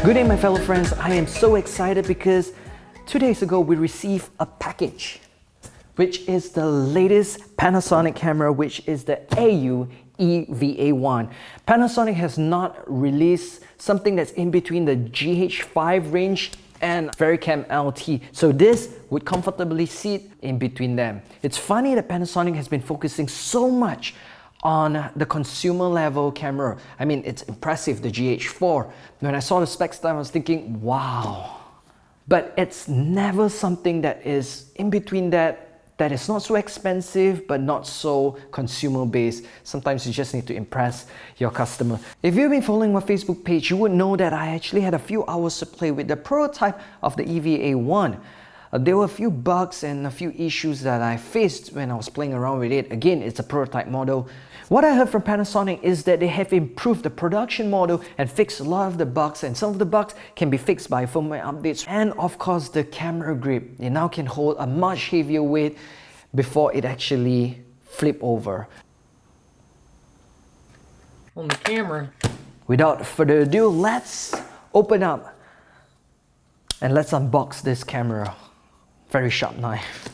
Good day, my fellow friends. I am so excited because 2 days ago we received a package, which is the latest Panasonic camera, which is the AU EVA-1. Panasonic has not released something that's in between the GH5 range and Varicam LT. So this would comfortably sit in between them. It's funny that Panasonic has been focusing so much on the consumer level camera. I mean, it's impressive, the GH4. When I saw the specs, I was thinking, wow. But it's never something that is in between that is not so expensive but not so consumer based. Sometimes you just need to impress your customer. If you've been following my Facebook page, you would know that I actually had a few hours to play with the prototype of the EVA-1. There were a few bugs and a few issues that I faced when I was playing around with it. Again, it's a prototype model. What I heard from Panasonic is that they have improved the production model and fixed a lot of the bugs, and some of the bugs can be fixed by firmware updates. And of course, the camera grip. It now can hold a much heavier weight before it actually flip over. On the camera. Without further ado, let's open up and let's unbox this camera. Very sharp knife.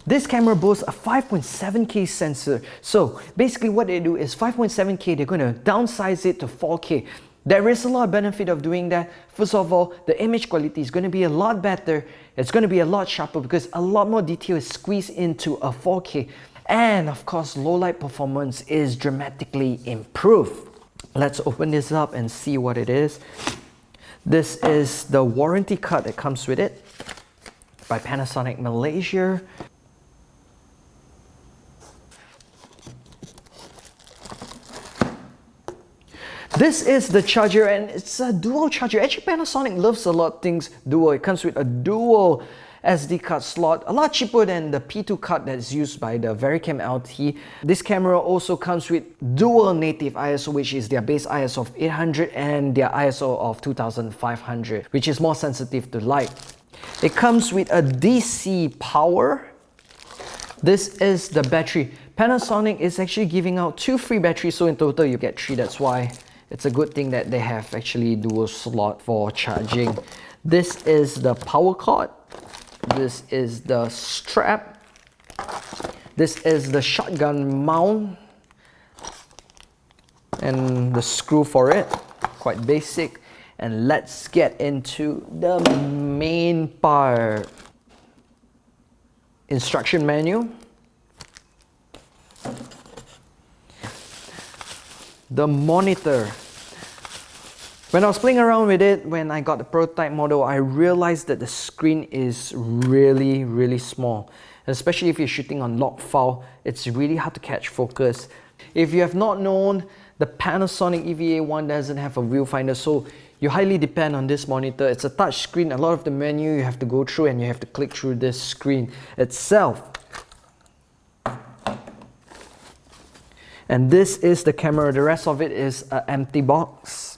This camera boasts a 5.7K sensor. So basically what they do is 5.7K, they're going to downsize it to 4K. There is a lot of benefit of doing that. First of all, the image quality is going to be a lot better. It's going to be a lot sharper because a lot more detail is squeezed into a 4K. And of course, low light performance is dramatically improved. Let's open this up and see what it is. This is the warranty card that comes with it by Panasonic Malaysia. This is the charger, and it's a dual charger. Actually, Panasonic loves a lot of things dual. It comes with a dual SD card slot, a lot cheaper than the P2 card that's used by the Varicam LT. This camera also comes with dual native ISO, which is their base ISO of 800 and their ISO of 2500, which is more sensitive to light. It comes with a DC power. This is the battery. Panasonic is actually giving out 2 free batteries, so in total you get 3. That's why it's a good thing that they have actually dual slot for charging. This is the power cord. This is the strap. This is the shotgun mount and the screw for it. Quite basic. And let's get into the main part. Instruction manual. The monitor. When I was playing around with it, when I got the prototype model, I realized that the screen is really small. Especially if you're shooting on log file, it's really hard to catch focus. If you have not known, the Panasonic EVA-1 doesn't have a viewfinder, so you highly depend on this monitor. It's a touch screen. A lot of the menu you have to go through and you have to click through this screen itself. And this is the camera. The rest of it is an empty box.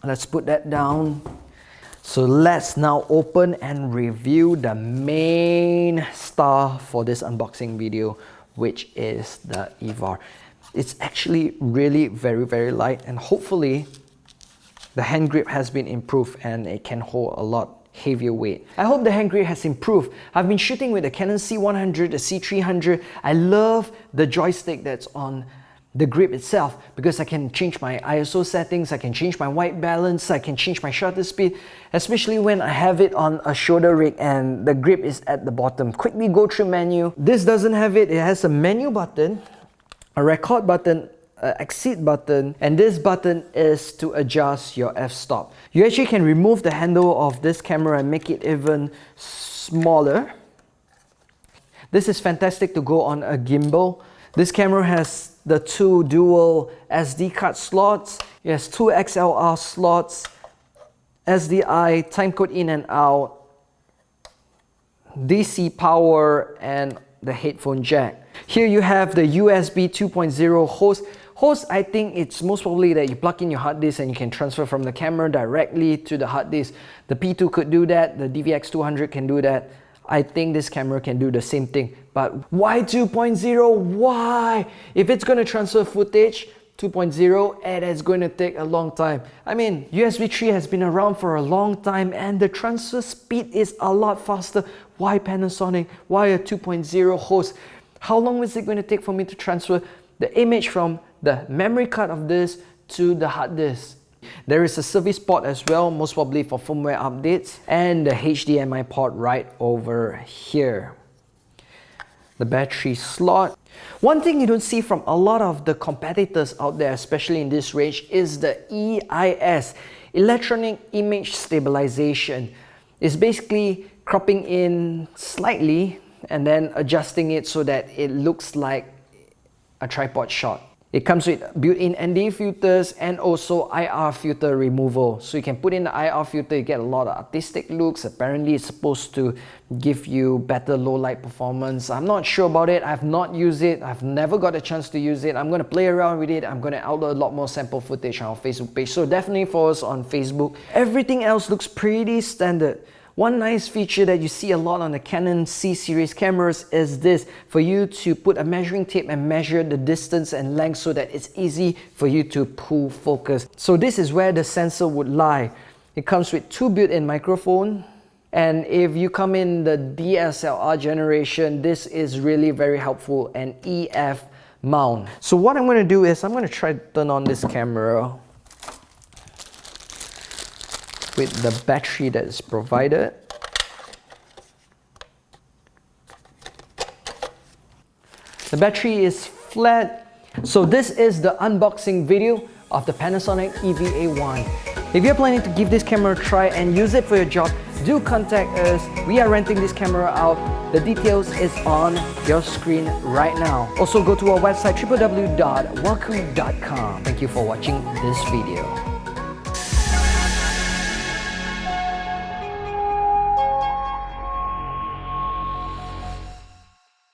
Let's put that down. So let's now open and review the main star for this unboxing video, which is the EVA. It's actually really very light, and hopefully the hand grip has been improved and it can hold a lot heavier weight. I hope the hand grip has improved. I've been shooting with the Canon C100, the C300. I love the joystick that's on the grip itself because I can change my ISO settings, I can change my white balance, I can change my shutter speed, especially when I have it on a shoulder rig and the grip is at the bottom. Quickly go through menu. This doesn't have it. It has a menu button, a record button, exit button, and this button is to adjust your f-stop. You actually can remove the handle of this camera and make it even smaller. This is fantastic to go on a gimbal. This camera has the 2 dual SD card slots. It has 2 XLR slots, SDI, timecode in and out, DC power, and the headphone jack. Here you have the USB 2.0 host. Host, I think it's most probably that you plug in your hard disk and you can transfer from the camera directly to the hard disk. The P2 could do that, the DVX200 can do that. I think this camera can do the same thing. But why 2.0? Why? If it's going to transfer footage, 2.0, it is going to take a long time. I mean, USB 3 has been around for a long time and the transfer speed is a lot faster. Why Panasonic? Why a 2.0 host? How long is it going to take for me to transfer the image from the memory card of this to the hard disk? There is a service port as well, most probably for firmware updates, and the HDMI port right over here. The battery slot. One thing you don't see from a lot of the competitors out there, especially in this range, is the EIS, Electronic Image Stabilization. It's basically cropping in slightly and then adjusting it so that it looks like a tripod shot. It comes with built-in ND filters and also IR filter removal. So you can put in the IR filter, you get a lot of artistic looks. Apparently it's supposed to give you better low light performance. I'm not sure about it. I've not used it. I've never got a chance to use it. I'm going to play around with it. I'm going to upload a lot more sample footage on our Facebook page. So definitely follow us on Facebook. Everything else looks pretty standard. One nice feature that you see a lot on the Canon C-series cameras is this, for you to put a measuring tape and measure the distance and length so that it's easy for you to pull focus. So this is where the sensor would lie. It comes with 2 built-in microphones, and if you come in the DSLR generation, this is really very helpful, an EF mount. So what I'm going to do is I'm going to try to turn on this camera with the battery that is provided. The battery is flat. So this is the unboxing video of the Panasonic EVA-1. If you're planning to give this camera a try and use it for your job, do contact us. We are renting this camera out. The details is on your screen right now. Also go to our website www.wahcool.com. Thank you for watching this video.